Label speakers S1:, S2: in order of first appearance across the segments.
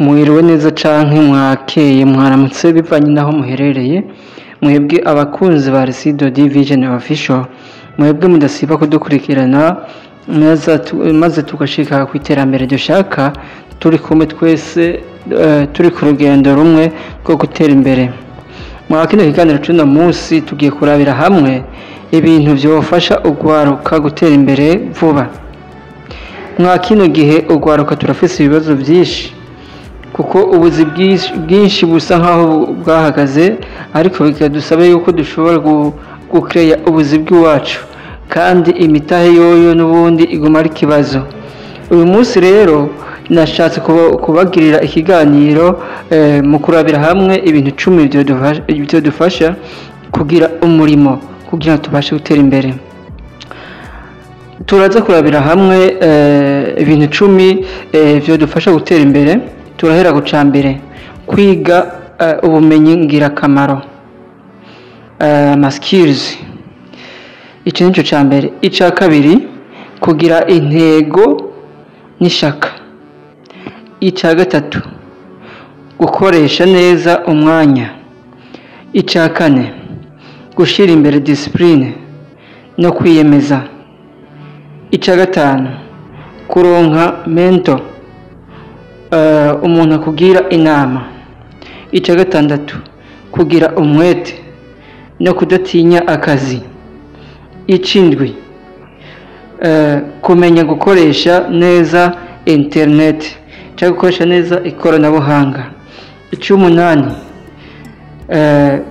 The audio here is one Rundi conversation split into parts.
S1: Mwiriwe neza canke mwakeye mwaramutse bivanye naho muherereye, mwebwe abakunzi ba Resido Division Official, mwebwe mudasiba kudukurikirana maze tugashika ku iterambere dushaka, turi kumwe twese turi ku rugendo rumwe rwo gutera imbere. Mwa kino kiganiro c'uno munsi tugiye kurabira hamwe ibintu vyofasha ugwaruka gutera imbere vuba. Mwa kino gihe ugwaruka turafise ibibazo vyinshi, kuko ubuzi bwinshi busa nkaho bwahagaze, ariko bikadusaba yuko dushobora gucreya ubuzi bw'iwacu, kandi imitahe yoyo n'ubundi iguma ari ikibazo. Uyu munsi rero nashatse kubagirira ikiganiro mu kurabira hamwe ibintu 10 byo dufasha kugira umurimo, kugira tubashe gutera imbere. Turaza kurabira hamwe ibintu 10 byo dufasha gutera imbere. Turahera guca mbere, kwiga ubumenyi ngirakamaro, skills. Ico nico ca mbere. Ica kabiri, kugira intego n'ishaka. Ica gatatu, gukoresha neza umwanya. Ica kane, gushira imbere discipline no kwiyemeza. Ica gatanu, kuronka mentor, umuntu akugira inama. Ica gatandatu, kugira umwete no kudatinya akazi. Icindwi, kumenya gukoresha neza internet cyangwa gukoresha neza ikoranabuhanga. Icumunani,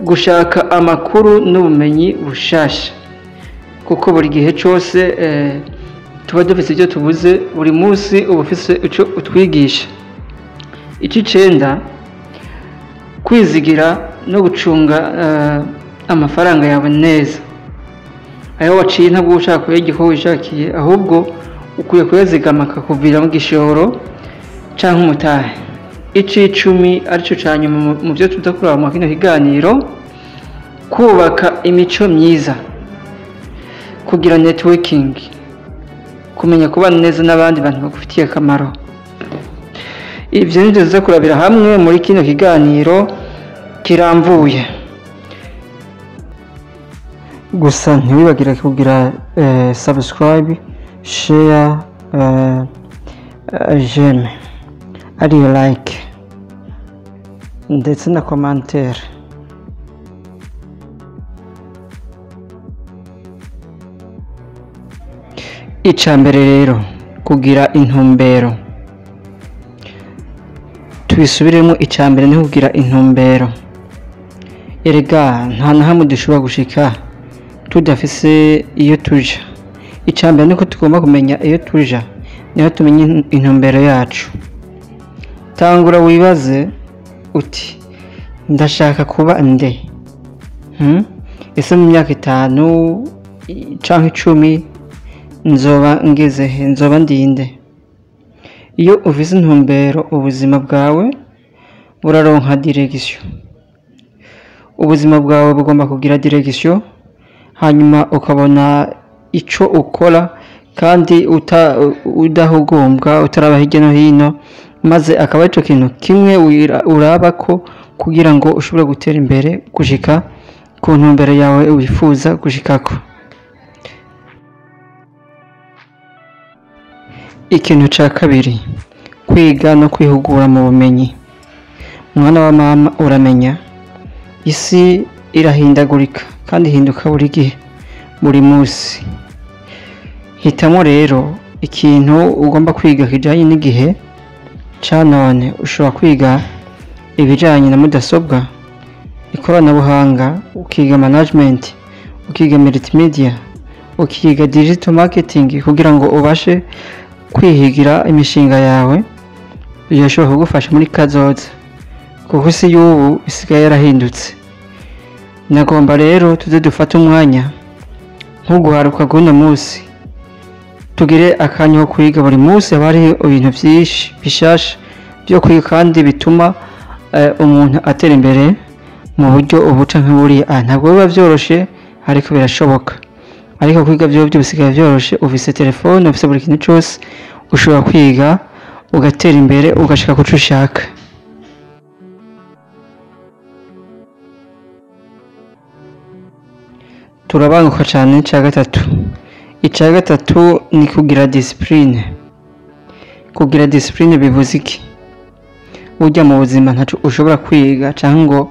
S1: gushaka amakuru n'ubumenyi bushasha, kuko buri gihe cyose tuba dufite icyo tubuze, buri munsi uba ufise icyo utwigisha. Icenda, kwizigira no gucunga amafaranga yawe neza. Ayo waciye ntabwo ushaka kuyagiko wishakiye, ahubwo ukwiye kuyazigama akakuviramo igishoro canke umutahe. Icumi arico canyuma mu byo tudakuraba mu kino kiganiro, kubaka imico myiza, kugira networking, kumenya kubana neza n'abandi bantu bagufitiye akamaro. Ivyo nivyo tuza kurabira hamwe muri kino kiganiro kiramvuye. Gusa ntiwibagire kugira subscribe, share, j'aime, ariyo like ndetse na commentaire. Ica mbere rero, kugira intumbero. Tubisubiremo, ica mbere ni kugira intumbero. Erega nta na hamwe dushobora gushika tudafise iyo tuja. Ica mbere niko tugomba kumenya iyo tuja, niho tumenya intumbero yacu. Tangura wibaze uti ndashaka kuba nde? Ese mu myaka 5 canke 10 nzoba ngeze he? Nzoba ndinde? Iyo ufise intumbero, ubuzima bwawe buraronka direction. Ubuzima bwawe bugomba kugira direction, hanyuma ukabona ico ukora kandi udahugumbwa, utaraba hirya no hino, maze akaba ico kintu kimwe urabako kugira ngo ushobore gutera imbere gushika ku ntumbero yawe wifuza gushikako. Ikintu ca kabiri, kwiga no kwihugura mu bumenyi. Mwana wa mama, uramenya isi irahindagurika kandi ihinduka buri gihe, buri munsi. Hitamo rero ikintu ugomba kwiga kijanye n'igihe ca none. Ushobora kwiga ibijanye na mudasobwa, ikoranabuhanga, ukiga management, ukiga multimedia, ukiga digital marketing, kugira ngo ubashe kwihigira imishinga yawe bishobora kugufasha muri kazoza, kuko isi y'ubu isigaye yarahindutse. Nagomba rero tuze dufata umwanya nk'uguharuka guno munsi, tugire akanya ko kwiga buri munsi. Haba hari ibintu vyinshi bishasha byo kwiga kandi bituma umuntu atera imbere mu buryo ubuca nk'uburiya. Ntabwo biba vyoroshe, ariko birashoboka. Ariko kwiga byo bisigaye vyoroshe, ufise telefone, ufise buri kintu cyose, ushobora kwiga ugatera imbere ugashika kuco ushaka. turabanguka cyane. Icya gatatu ni kugira disipurine. Kugira disipurine bivuze iki? Ujya mu buzima ntacyo ushobora kwiga cyangwa ngo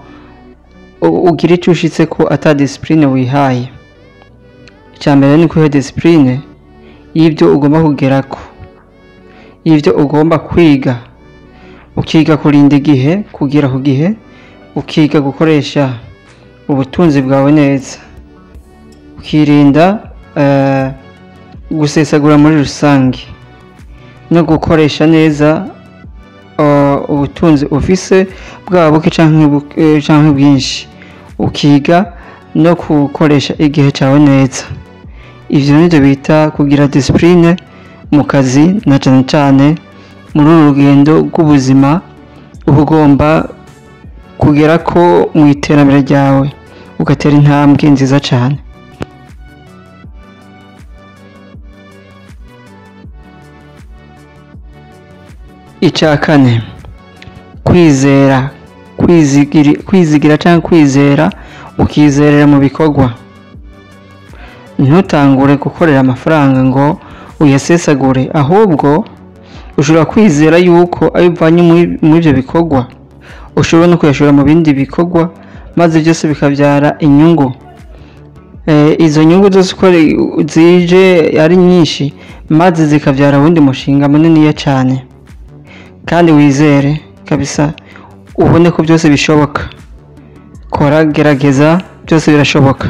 S1: ugire icyo ushitse ko ata disipurine wihaye. Icya mbere ni kuha disipurine y'ibyo ugomba kugerako, y'ibyo ugomba kwiga. Ukiga kurinda igihe, kugira ku gihe, ukiga gukoresha ubutunzi bwawe neza, ukirinda gusesagura muri rusange no gukoresha neza ubutunzi ufise bwaba buke canke bwinshi. Ukiga no gukoresha igihe cyawe neza. Ivyo nivyo bita kugira disipurine mu kazi, na cyane cyane muri uru rugendo rw'ubuzima uba ugomba kugera ko mu iterambere ryawe, ugatera intambwe nziza cyane. Icya kane, kwizera, kwizigira cyangwa kwizera, ukizerera mu bikorwa. Ntutangure gukorera amafaranga ngo uyasesagure, ahubwo ushobora kwizera yuko ayo uvanye muri ibyo bikorwa ushobora no kuyashora mu bindi bikorwa, maze byose bikabyara inyungu. Izo nyungu zose uko zije ari nyinshi, maze zikabyara uwundi mushinga muniniya cyane. Kandi wizere kabisa, ubone ko byose bishoboka. Kora, gerageza, byose birashoboka.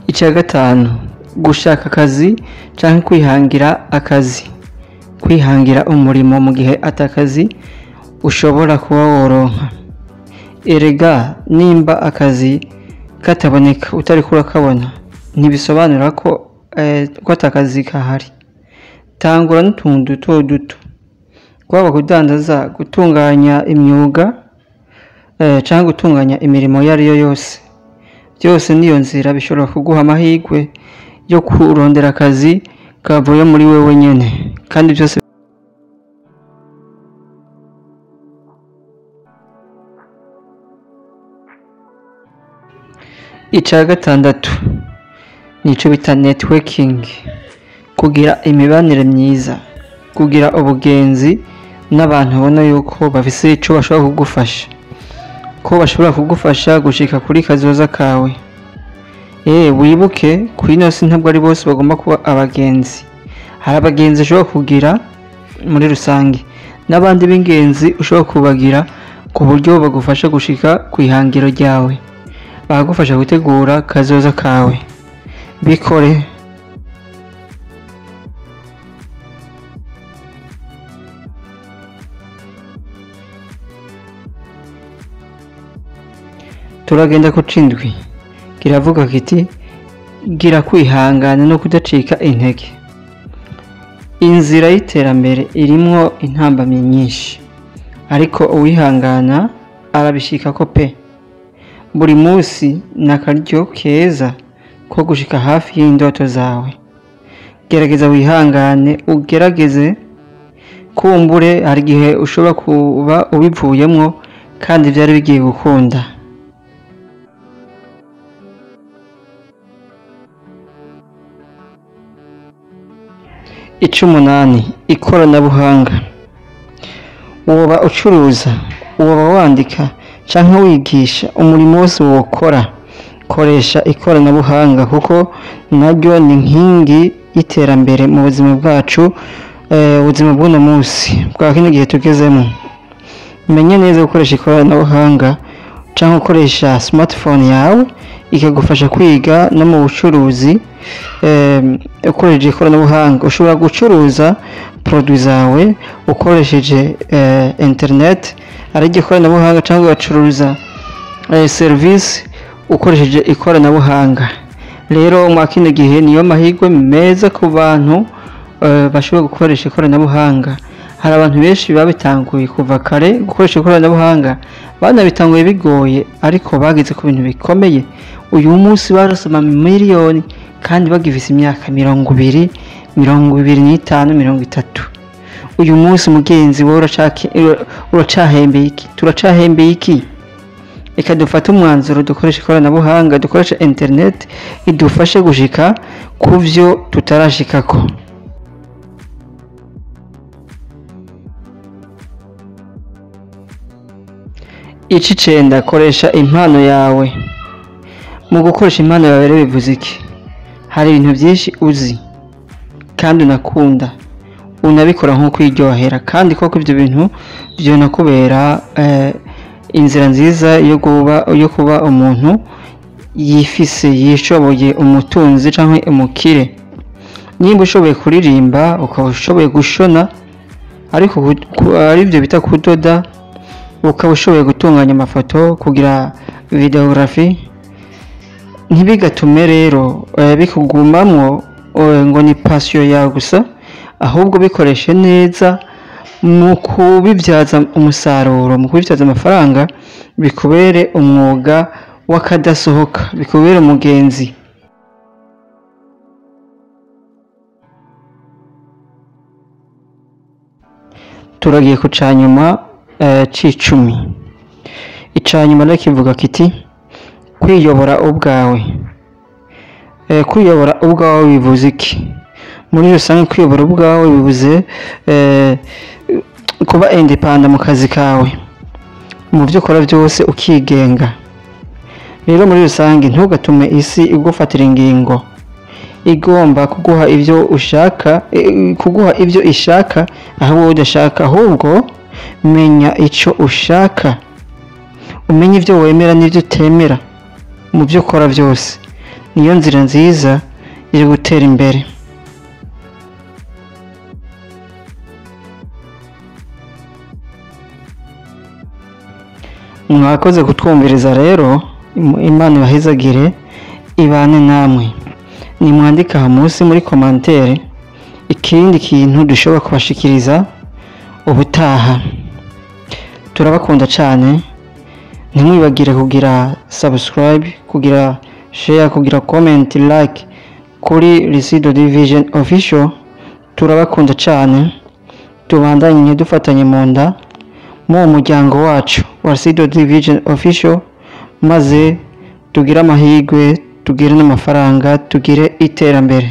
S1: Icya gatanu, gushaka akazi cyangwa kwihangira akazi, kwihangira umurimo mu gihe atakazi ushobora kuba woronka. Erega nimba akazi kataboneka utari kurakabona, ntibisobanura ko atakazi kahari. Tangura n'utuntu duto, kwaba kudandaza, gutunganya imyuga cyangwa gutunganya imirimo iyo ari yo yose. Byose niyo nzira bishobora kuguha amahirwe yo kurondera akazi kavuye muri wewe nyene, kandi byose. Icya gatandatu nico bita networking, kugira imibanire myiza, kugira ubugenzi n'abantu ubona yuko bafise ico bashobora kugufasha, ko bashobora kugufasha gushika kuri kazoza kawe. Wibuke kuri ino si ntabwo ari bose bagomba kuba abagenzi. Hari abagenzi ushobora kugira muri rusange, n'abandi b'ingenzi ushobora kubagira ku buryo bagufasha gushika ku ihangiro ryawe, bagufasha gutegura kazoza kawe. Bikore. Turagenda ku cindwi, kiravuga kiti gira kwihangana no kudacika intege. Inzira y'iterambere irimwo intambamyi nyinshi, ariko uwihangana arabishikako pe. Buri munsi n'akaryo keza ko gushika hafi y'indoto zawe. Gerageza wihangane, ugerageze, kumbure hari igihe ushobora kuba ubivuyemwo kandi byari bigiye gukunda. Icumunani, ikoranabuhanga. Woba ucuruza, woba wandika canke wigisha, umurimo wose wokora, koresha ikoranabuhanga kuko naryo ni nkingi y'iterambere mu buzima bwacu, ubuzima bw'uno munsi bwa kino gihe tugezemo. Menye neza gukoresha ikoranabuhanga canke ukoresha smartphone yawe ikagufasha kwiga no mu bucuruzi. Ukoresheje ikoranabuhanga ushobora gucuruza produit zawe ukoresheje internet, ari ikoranabuhanga, cyangwa ugacuruza service ukoresheje ikoranabuhanga. Rero mu kino gihe niyo mahirwe meza ku bantu bashobora gukoresha ikoranabuhanga. Hari abantu benshi babitanguye kuva kare gukoresha ikoranabuhanga, banabitanguye bigoye, ariko bageze ku bintu bikomeye. Uyu munsi barasoma miliyoni kandi bagifise imyaka 20, 25, 30. uyu munsi mugenzi wowe uracahembeye iki? Turacahembeye iki? Reka dufate umwanzuro dukoresha ikoranabuhanga, dukoresha internet idufashe gushika ku vyo tutarashikako. Icicenda, koresha impano yawe. Mu gukoresha impano yawe rero bivuze iki? Hari ibintu byinshi uzi kandi unakunda, unabikora nko kwiryohera, kandi koko ibyo bintu vyonakubera inzira nziza yo kuba umuntu yifise, yishoboye, umutunzi canke umukire. Nimba ushoboye kuririmba, ukaba ushoboye gushona, ariko arivyo bita kudoda, ukaba ushoboye gutunganya amafoto, kugira videography, ntibigatume rero bikugumamwo ngo ni passion yawe gusa, ahubwo bikoreshe neza mu kubibyaza umusaruro, mu kubibyaza amafaranga, bikubere umwuga w'akadasohoka, bikubere umugenzi. Turagiye ku canyuma c'icumi. Icanyuma rero kivuga kiti kwiyobora ubwawe. Kwiyobora ubwawe bivuze iki? Muri rusange kwiyobora ubwawe bivuze kuba independent mu kazi kawe, mu byo ukora byose ukigenga. Rero muri rusange ntugatume isi igufatira ingingo, igomba kuguha ibyo ushaka, kuguha ibyo ishaka aho wowe udashaka. Ahubwo menya icyo ushaka, umenye ibyo wemera n'ibyo utemera mu byo ukora byose. Niyo nzira nziza iri gutera imbere. Mwakoze kutwumviriza rero, Imana ibahezagire, ibane namwe. Nimwandika aha munsi muri commentaire ikindi kintu dushobora kubashikiriza ubutaha. Turabakunda cyane, ntimwibagire kugira subscribe, kugira share, kugira comment, like kuri Resido Division Official. Turabakunda cyane, tubandanye dufatanye mu nda mu muryango wacu wa Resido Division Official, maze tugire amahirwe, tugire n'amafaranga, tugire iterambere.